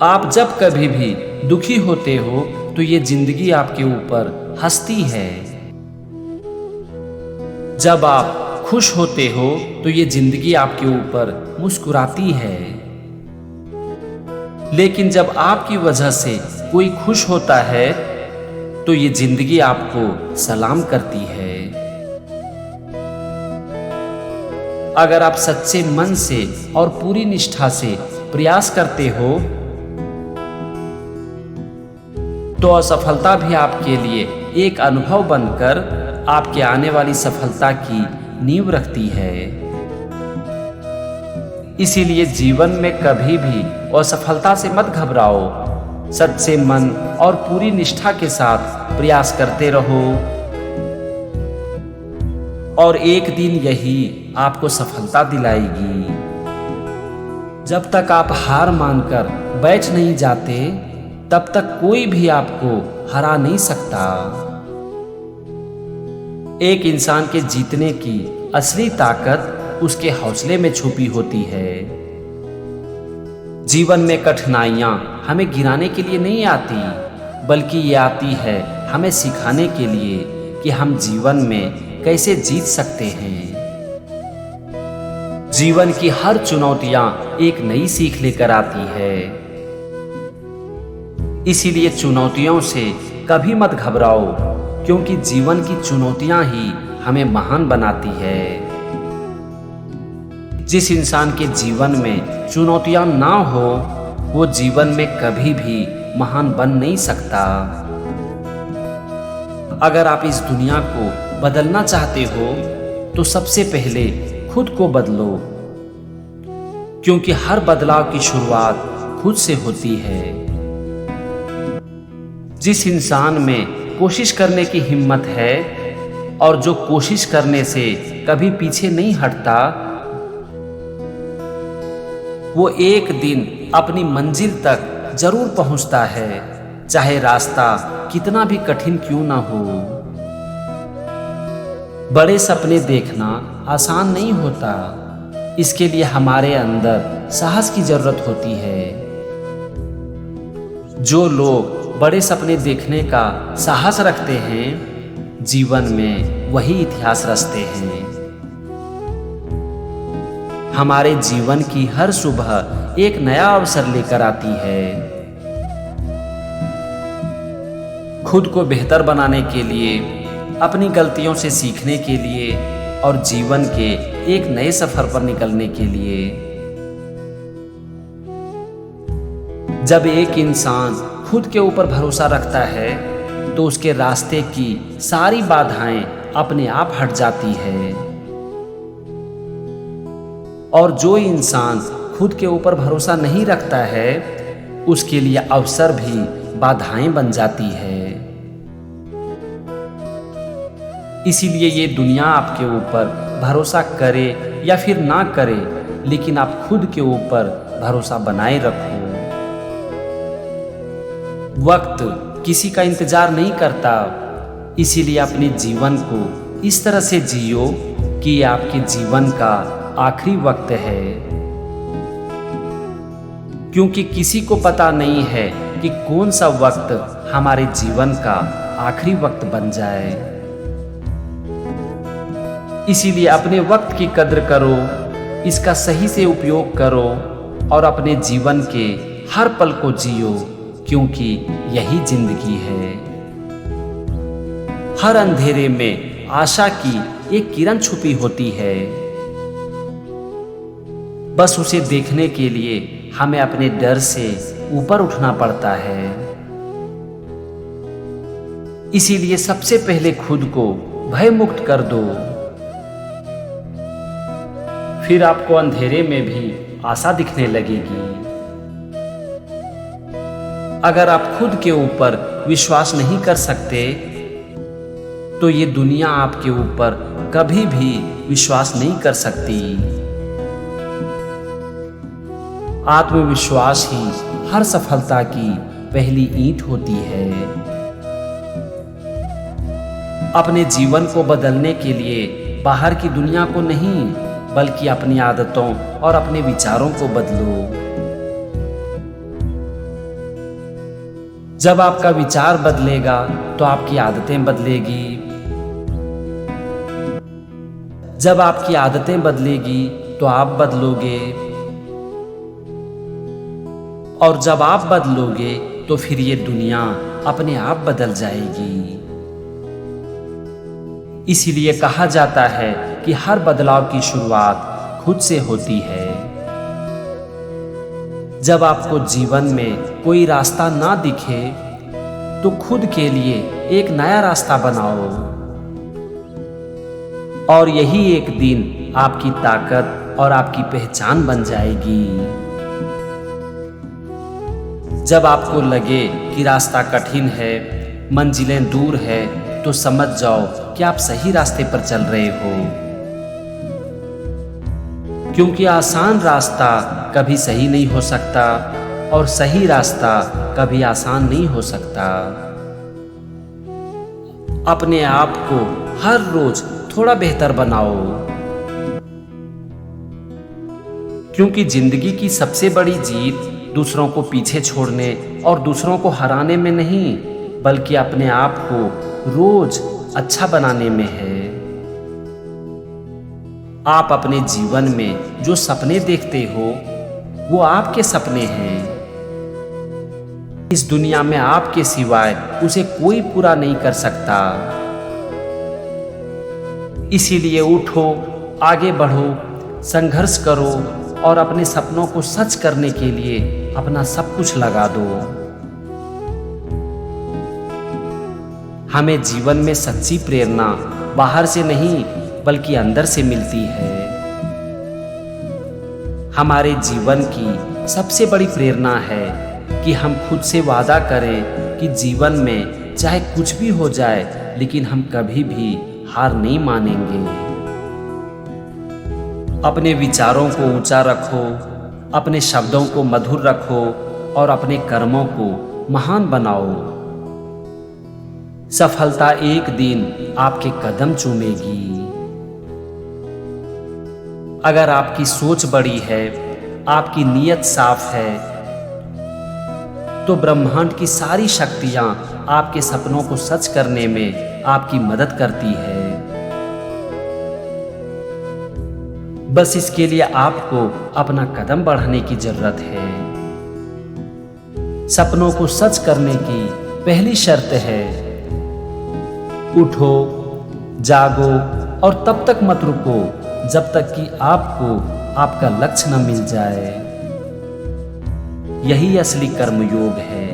आप जब कभी भी दुखी होते हो तो ये जिंदगी आपके ऊपर हंसती है। जब आप खुश होते हो तो ये जिंदगी आपके ऊपर मुस्कुराती है। लेकिन जब आपकी वजह से कोई खुश होता है तो ये जिंदगी आपको सलाम करती है। अगर आप सच्चे मन से और पूरी निष्ठा से प्रयास करते हो तो असफलता भी आपके लिए एक अनुभव बनकर आपके आने वाली सफलता की नींव रखती है। इसीलिए जीवन में कभी भी असफलता से मत घबराओ। सच्चे मन और पूरी निष्ठा के साथ प्रयास करते रहो और एक दिन यही आपको सफलता दिलाएगी। जब तक आप हार मानकर बैठ नहीं जाते तब तक कोई भी आपको हरा नहीं सकता। एक इंसान के जीतने की असली ताकत उसके हौसले में छुपी होती है। जीवन में कठिनाइयां हमें गिराने के लिए नहीं आती, बल्कि ये आती है हमें सिखाने के लिए कि हम जीवन में कैसे जीत सकते हैं। जीवन की हर चुनौतियां एक नई सीख लेकर आती है। इसीलिए चुनौतियों से कभी मत घबराओ, क्योंकि जीवन की चुनौतियां ही हमें महान बनाती है। जिस इंसान के जीवन में चुनौतियां ना हो वो जीवन में कभी भी महान बन नहीं सकता। अगर आप इस दुनिया को बदलना चाहते हो तो सबसे पहले खुद को बदलो, क्योंकि हर बदलाव की शुरुआत खुद से होती है। जिस इंसान में कोशिश करने की हिम्मत है और जो कोशिश करने से कभी पीछे नहीं हटता, वो एक दिन अपनी मंजिल तक जरूर पहुंचता है, चाहे रास्ता कितना भी कठिन क्यों ना हो। बड़े सपने देखना आसान नहीं होता, इसके लिए हमारे अंदर साहस की जरूरत होती है। जो लोग बड़े सपने देखने का साहस रखते हैं जीवन में वही इतिहास रचते हैं। हमारे जीवन की हर सुबह एक नया अवसर लेकर आती है। खुद को बेहतर बनाने के लिए, अपनी गलतियों से सीखने के लिए और जीवन के एक नए सफर पर निकलने के लिए। जब एक इंसान खुद के ऊपर भरोसा रखता है तो उसके रास्ते की सारी बाधाएं अपने आप हट जाती है। और जो इंसान खुद के ऊपर भरोसा नहीं रखता है उसके लिए अवसर भी बाधाएं बन जाती है। इसीलिए ये दुनिया आपके ऊपर भरोसा करे या फिर ना करे, लेकिन आप खुद के ऊपर भरोसा बनाए रखो। वक्त किसी का इंतजार नहीं करता, इसीलिए अपने जीवन को इस तरह से जियो कि ये आपके जीवन का आखिरी वक्त है। क्योंकि किसी को पता नहीं है कि कौन सा वक्त हमारे जीवन का आखिरी वक्त बन जाए। इसीलिए अपने वक्त की कद्र करो, इसका सही से उपयोग करो और अपने जीवन के हर पल को जियो, क्योंकि यही जिंदगी है। हर अंधेरे में आशा की एक किरण छुपी होती है, बस उसे देखने के लिए हमें अपने डर से ऊपर उठना पड़ता है। इसीलिए सबसे पहले खुद को भय मुक्त कर दो, फिर आपको अंधेरे में भी आशा दिखने लगेगी। अगर आप खुद के ऊपर विश्वास नहीं कर सकते तो ये दुनिया आपके ऊपर कभी भी विश्वास नहीं कर सकती। आत्मविश्वास ही हर सफलता की पहली ईंट होती है। अपने जीवन को बदलने के लिए बाहर की दुनिया को नहीं, बल्कि अपनी आदतों और अपने विचारों को बदलो। जब आपका विचार बदलेगा तो आपकी आदतें बदलेगी। जब आपकी आदतें बदलेगी तो आप बदलोगे, और जब आप बदलोगे तो फिर ये दुनिया अपने आप बदल जाएगी। इसीलिए कहा जाता है कि हर बदलाव की शुरुआत खुद से होती है। जब आपको जीवन में कोई रास्ता ना दिखे तो खुद के लिए एक नया रास्ता बनाओ, और यही एक दिन आपकी ताकत और आपकी पहचान बन जाएगी। जब आपको लगे कि रास्ता कठिन है, मंजिलें दूर है, तो समझ जाओ कि आप सही रास्ते पर चल रहे हो, क्योंकि आसान रास्ता कभी सही नहीं हो सकता और सही रास्ता कभी आसान नहीं हो सकता। अपने आप को हर रोज थोड़ा बेहतर बनाओ, क्योंकि जिंदगी की सबसे बड़ी जीत दूसरों को पीछे छोड़ने और दूसरों को हराने में नहीं, बल्कि अपने आप को रोज अच्छा बनाने में है। आप अपने जीवन में जो सपने देखते हो वो आपके सपने हैं। इस दुनिया में आपके सिवाय उसे कोई पूरा नहीं कर सकता। इसीलिए उठो, आगे बढ़ो, संघर्ष करो और अपने सपनों को सच करने के लिए अपना सब कुछ लगा दो। हमें जीवन में सच्ची प्रेरणा बाहर से नहीं बल्कि अंदर से मिलती है। हमारे जीवन की सबसे बड़ी प्रेरणा है कि हम खुद से वादा करें कि जीवन में चाहे कुछ भी हो जाए लेकिन हम कभी भी हार नहीं मानेंगे। अपने विचारों को ऊंचा रखो, अपने शब्दों को मधुर रखो और अपने कर्मों को महान बनाओ। सफलता एक दिन आपके कदम चूमेगी। अगर आपकी सोच बड़ी है, आपकी नीयत साफ है, तो ब्रह्मांड की सारी शक्तियां आपके सपनों को सच करने में आपकी मदद करती है। बस इसके लिए आपको अपना कदम बढ़ाने की जरूरत है। सपनों को सच करने की पहली शर्त है उठो, जागो और तब तक मत रुको जब तक कि आपको आपका लक्ष्य न मिल जाए। यही असली कर्मयोग है।